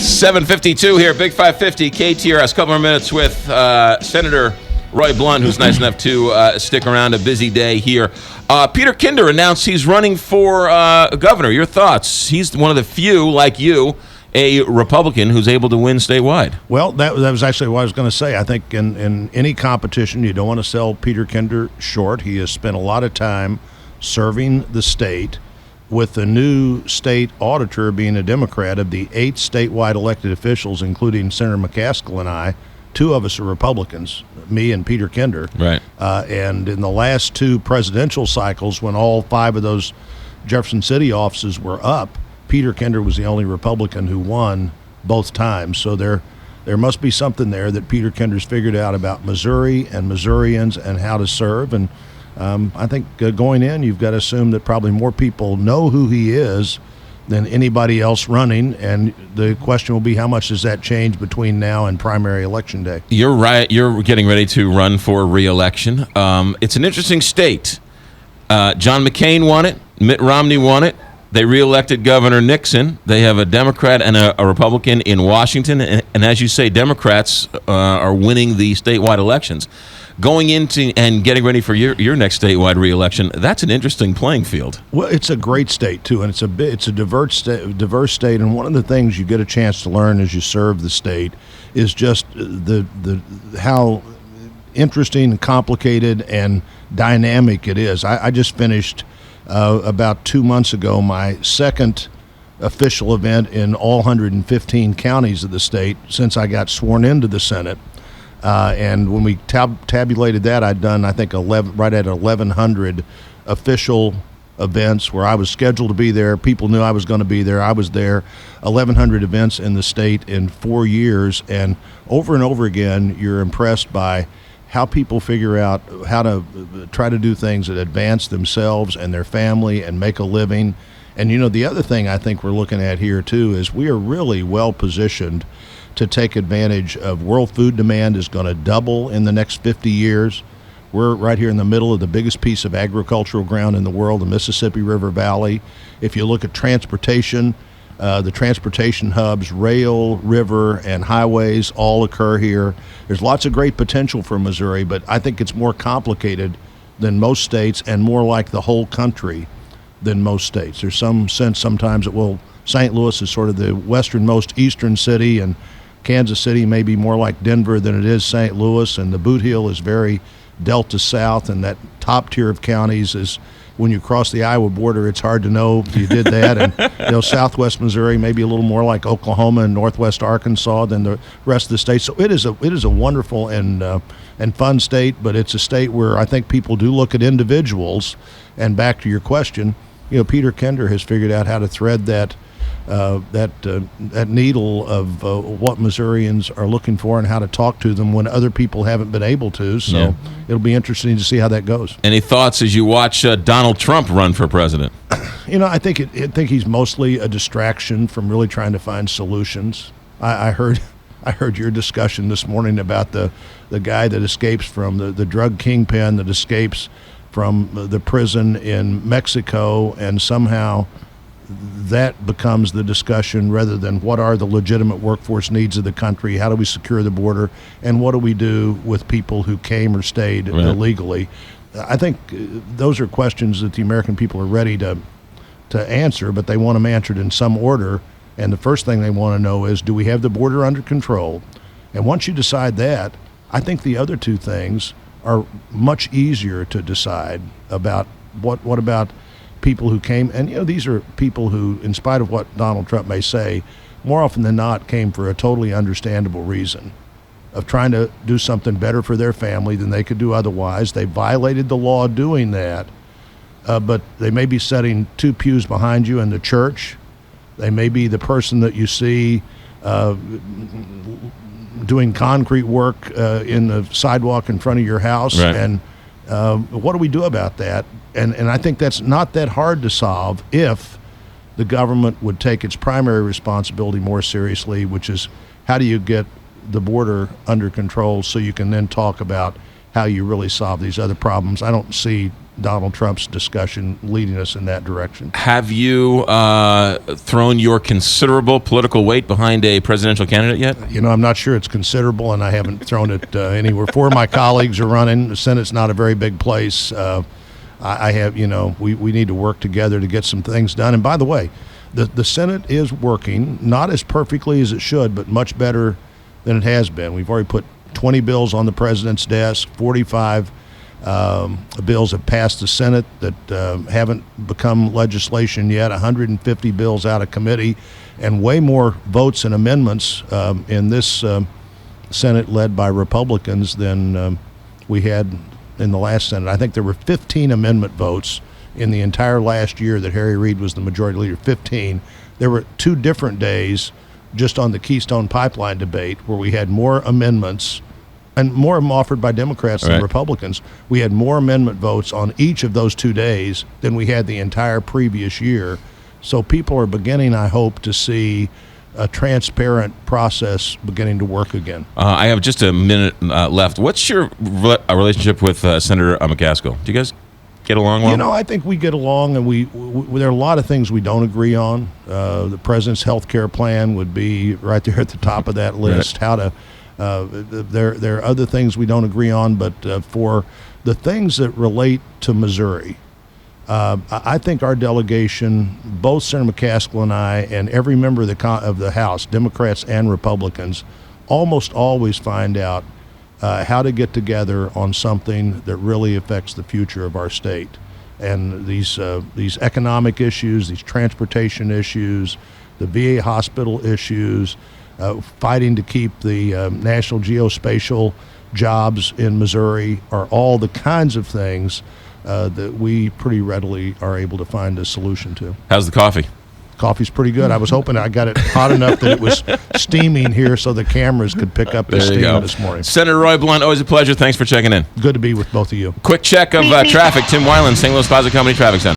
7:52 here, Big 550, KTRS. Couple more minutes with Senator Roy Blunt, who's nice enough to stick around a busy day here. Peter Kinder announced he's running for governor. Your thoughts? He's one of the few, like you, a Republican who's able to win statewide. Well, that was actually what I was going to say. I think in any competition, you don't want to sell Peter Kinder short. He has spent a lot of time serving the state. With the new state auditor being a Democrat, of the 8 statewide elected officials, including Senator McCaskill and I, 2 of us are Republicans, me and Peter Kinder. Right. And in the last 2 presidential cycles, when all 5 of those Jefferson City offices were up, Peter Kinder was the only Republican who won both times. So there must be something there that Peter Kinder's figured out about Missouri and Missourians and how to serve. And I think going in, you've got to assume that probably more people know who he is than anybody else running, and the question will be how much does that change between now and primary election day. You're right. You're getting ready to run for re-election. It's an interesting state. John McCain won it. Mitt Romney won it. They re-elected Governor Nixon. They have a Democrat and a Republican in Washington, and as you say, Democrats are winning the statewide elections. Going into and getting ready for your next statewide re-election, that's an interesting playing field. Well, it's a great state too, and it's a diverse state. And one of the things you get a chance to learn as you serve the state is just the how interesting, complicated, and dynamic it is. I just finished about 2 months ago my second official event in all 115 counties of the state since I got sworn into the Senate. And when we tabulated that, I'd done, I think, right at 1,100 official events where I was scheduled to be there. People knew I was going to be there. I was there. 1,100 events in the state in 4 years. And over again, you're impressed by how people figure out how to try to do things that advance themselves and their family and make a living. And, you know, the other thing I think we're looking at here, too, is we are really well positioned to take advantage of world food demand is going to double in the next 50 years. We're right here in the middle of the biggest piece of agricultural ground in the world, the Mississippi River Valley. If you look at transportation, the transportation hubs, rail, river, and highways all occur here. There's lots of great potential for Missouri, but I think it's more complicated than most states and more like the whole country than most states. There's some sense sometimes that, St. Louis is sort of the westernmost eastern city, and Kansas City may be more like Denver than it is St. Louis, and the Boot Heel is very Delta South, and that top tier of counties is when you cross the Iowa border, it's hard to know if you did that. And Southwest Missouri may be a little more like Oklahoma and Northwest Arkansas than the rest of the state. So it is a wonderful and fun state, but it's a state where I think people do look at individuals. And back to your question, Peter Kinder has figured out how to thread that needle of what Missourians are looking for and how to talk to them when other people haven't been able to. So It'll be interesting to see how that goes. Any thoughts as you watch Donald Trump run for president? I think he's mostly a distraction from really trying to find solutions. I heard your discussion this morning about the guy that escapes from the drug kingpin that escapes from the prison in Mexico, and somehow that becomes the discussion rather than what are the legitimate workforce needs of the country, how do we secure the border, and what do we do with people who came or stayed illegally. I think those are questions that the American people are ready to answer, but they want them answered in some order. And the first thing they want to know is, do we have the border under control? And once you decide that, I think the other two things are much easier to decide about. What about people who came, and these are people who, in spite of what Donald Trump may say, more often than not came for a totally understandable reason of trying to do something better for their family than they could do otherwise. They violated the law doing that, but they may be sitting 2 pews behind you in the church. They may be the person that you see doing concrete work in the sidewalk in front of your house. Right. And what do we do about that? And I think that's not that hard to solve if the government would take its primary responsibility more seriously, which is how do you get the border under control so you can then talk about how you really solve these other problems. I don't see Donald Trump's discussion leading us in that direction. Have you thrown your considerable political weight behind a presidential candidate yet? I'm not sure it's considerable, and I haven't thrown it anywhere. 4 of my colleagues are running. The Senate's not a very big place. I have, we need to work together to get some things done. And by the way, the Senate is working, not as perfectly as it should, but much better than it has been. We've already put 20 bills on the president's desk, 45 bills have passed the Senate that haven't become legislation yet, 150 bills out of committee, and way more votes and amendments in this Senate led by Republicans than we had in the last Senate. I think there were 15 amendment votes in the entire last year that Harry Reid was the majority leader, 15. There were 2 different days just on the Keystone Pipeline debate where we had more amendments, and more of them offered by Democrats than Republicans. We had more amendment votes on each of those 2 days than we had the entire previous year. So people are beginning, I hope, to see a transparent process beginning to work again. I have just a minute left. What's your relationship with Senator McCaskill? Do you guys get along well? I think we get along, and we there are a lot of things we don't agree on. The president's health care plan would be right there at the top of that list. How to there are other things we don't agree on, but for the things that relate to Missouri, I think our delegation, both Senator McCaskill and I, and every member of the House, Democrats and Republicans, almost always find out how to get together on something that really affects the future of our state. And these economic issues, these transportation issues, the VA hospital issues, fighting to keep the National Geospatial jobs in Missouri are all the kinds of things that we pretty readily are able to find a solution to. How's the coffee? Coffee's pretty good. I was hoping I got it hot enough that it was steaming here so the cameras could pick up the steam this morning. Senator Roy Blunt, always a pleasure. Thanks for checking in. Good to be with both of you. Quick check of traffic. Tim Weiland, St. Louis Plaza Company Traffic Center.